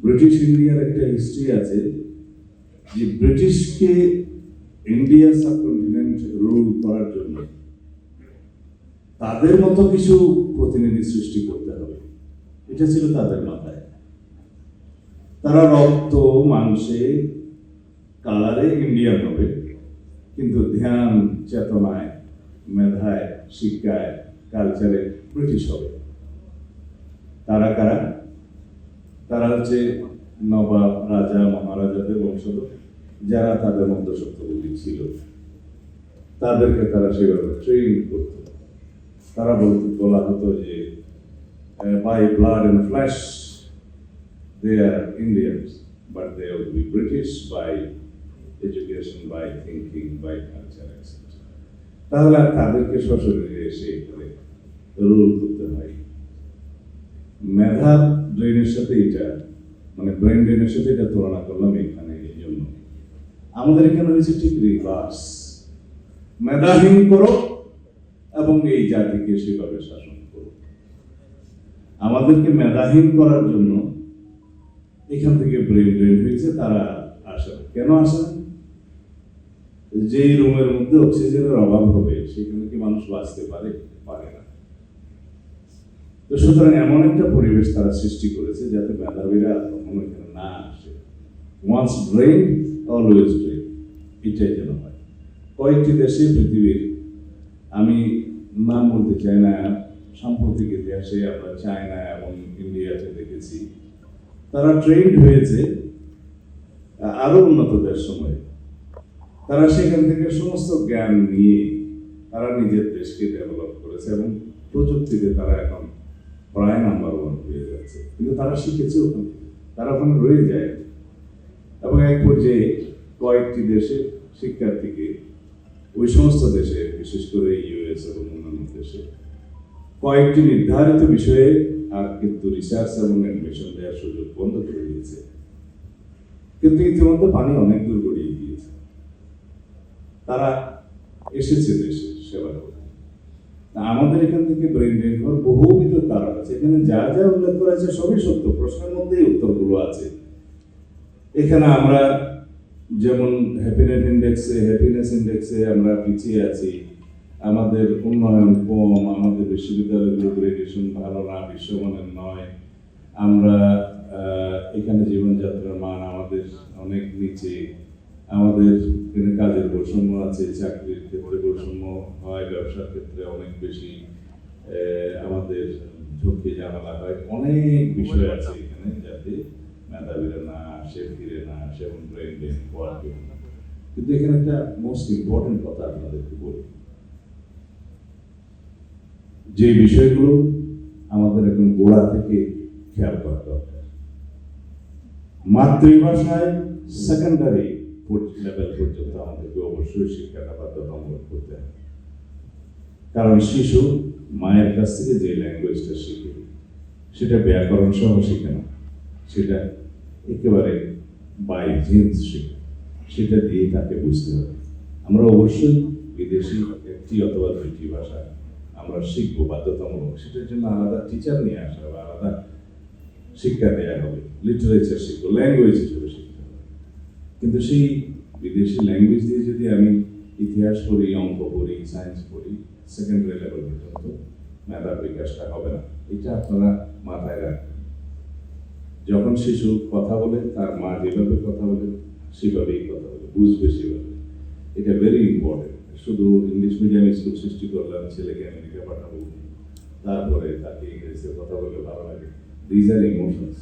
British ইন্ডিয়ার একটা history আছে যে ব্রিটিশকে ইন্ডিয়া সাবকন্টিনেন্ট রুল করার জন্য তাদের মতো কিছু প্রতিনিধি সৃষ্টি করতে হবে, এটা ছিল তাদের মাথায়। তারা রক্ত মাংসে কালারে ইন্ডিয়ান হবে, কিন্তু ধ্যান চেতনায় মেধায় শিক্ষায় কালচারে ব্রিটিশ হবে। তারা কারা? তারা হচ্ছে নবাব রাজা মহারাজাদের বংশধর, যারা তাদের মধ্যসত্ত্বগুলি ছিল, তাদেরকে তারা সেভাবে ট্রেন করত। তারা বলা হতো যে by blood and flesh they are Indians, but they will be British by education, by thinking, by culture etcetera. তাহলে আর তাদেরকে সশরীরে এসে এখানে রুল করতে হয়। মেধা ব্রেনের সাথে এটা, মানে ব্রেন ড্রেনের সাথে এটা তুলনা করলাম এখানে এই জন্য। আমাদের এখানে হয়েছে ঠিক রিভার্স, মেধাহীন করো এবং এই জাতিকে সেভাবে শাসন করো। আমাদেরকে মেধাহীন করার জন্য এখান থেকে ব্রেন ড্রেন হয়েছে, তারা আসে না। কেন আসে না? যেই রুমের মধ্যে অক্সিজেনের অভাব হবে সেখানে কি মানুষ বাঁচতে পারে? পারে না। তো সুতরাং এমন একটা পরিবেশ তারা সৃষ্টি করেছে যাতে মেধাবীরা কখনো এখানে না আসে। ওয়ান্স ব্রেন অলওয়েজ ব্রেন, এটাই যেন হয়। কয়েকটি দেশে পৃথিবীর, আমি নাম বলতে চাই না, সাম্প্রতিক ইতিহাসে আমরা চায়না এবং ইন্ডিয়াতে দেখেছি তারা ট্রেন্ড হয়েছে আরো উন্নত দেশ সময়ে। তারা সেখান থেকে সমস্ত জ্ঞান নিয়ে তারা নিজের দেশকে ডেভেলপ করেছে এবং প্রযুক্তিতে তারা এখন প্রায় নাম্বার 1 হয়ে যাচ্ছে। কিন্তু তারা শিখেছে ওখান থেকে, তারা ওখানে রয়ে যায় এবং এক পর্যায়ে কয়েকটি দেশের শিক্ষার্থীকে ওই সমস্ত দেশে, বিশেষ করে ইউএস এবং অন্যান্য দেশে কয়েকটি নির্ধারিত বিষয়ে আর কিন্তু রিসার্চ এবং অ্যাডমিশন দেওয়ার সুযোগ বন্ধ করে দিয়েছে। কিন্তু ইতিমধ্যে পানি অনেক দূর গড়িয়ে গিয়েছে, তারা এসেছে দেশে সেবা করতে। আমাদের এখান থেকে ব্রেন ড্রেন হওয়ার বহুবিধ কারণ আছে। এখানে যা যা উল্লেখ করা আছে সবই সত্য, প্রশ্নের মধ্যেই উত্তরগুলো আছে। এখানে আমরা যেমন হ্যাপিনেস ইন্ডেক্সে আমরা পিছিয়ে আছি, আমাদের উন্নয়ন কম, আমাদের বিশ্ববিদ্যালয়গুলো গ্রেডুয়েশন ভালো না, বিশ্বমানের নয়, আমরা এখানে জীবনযাত্রার মান আমাদের অনেক নিচে, আমাদের কাজের বৈষম্য আছে, চাকরির ক্ষেত্রে বৈষম্য হয়, ব্যবসার ক্ষেত্রে অনেক বেশি আমাদের ঝুঁকি ঝামেলা হয়, অনেক বিষয় আছে এখানে যাতে মেধাবীরা না আসে, ফিরে না আসে এবং ব্রেন ড্রেন হওয়ার জন্য। কিন্তু এখানে একটা মোস্ট ইম্পর্টেন্ট কথা আপনাদেরকে বলি, যে বিষয়গুলো আমাদের এখন গোড়া থেকে খেয়াল করা দরকার। মাতৃভাষায় সেকেন্ডারি লেভেল পর্যন্ত আমাদেরকে অবশ্যই শিক্ষাটা বাধ্যতামূলক করতে হবে। কারণ শিশু মায়ের কাছ থেকে যে ল্যাঙ্গুয়েজটা শিখে সেটা ব্যাকরণ সহ শিখে না, সেটা একেবারে বাই জিন্স শিখে, সেটা দিয়ে তাকে বুঝতে হবে। আমরা অবশ্যই বিদেশি একটি অথবা দুইটি ভাষা আমরা শিখবো বাধ্যতামূলক, সেটার জন্য আলাদা টিচার নিয়ে আসা হবে, আলাদা শিক্ষা দেওয়া হবে, লিটারেচার শিখবো, ল্যাঙ্গুয়েজ হিসেবে শিখতে হবে। কিন্তু সেই বিদেশি ল্যাঙ্গুয়েজ দিয়ে যদি আমি ইতিহাস পড়ি, অঙ্ক পড়ি, সায়েন্স পড়ি, সেকেন্ডারি লেভেল পর্যন্ত মেধার বিকাশটা হবে না। এটা আপনারা মাথায় রাখবেন। যখন শিশু কথা বলে, তার মা যেভাবে কথা বলে সেভাবেই কথা বলে, বুঝবে সেভাবে। এটা ভেরি ইম্পর্টেন্ট। শুধু ইংলিশ মিডিয়াম স্কুল সৃষ্টি করলাম, ছেলেকে আমেরিকা পাঠাবো, তারপরে তাকে ইংরেজিতে কথা বলে ভালো লাগে, দিজ আর ইমোশনস।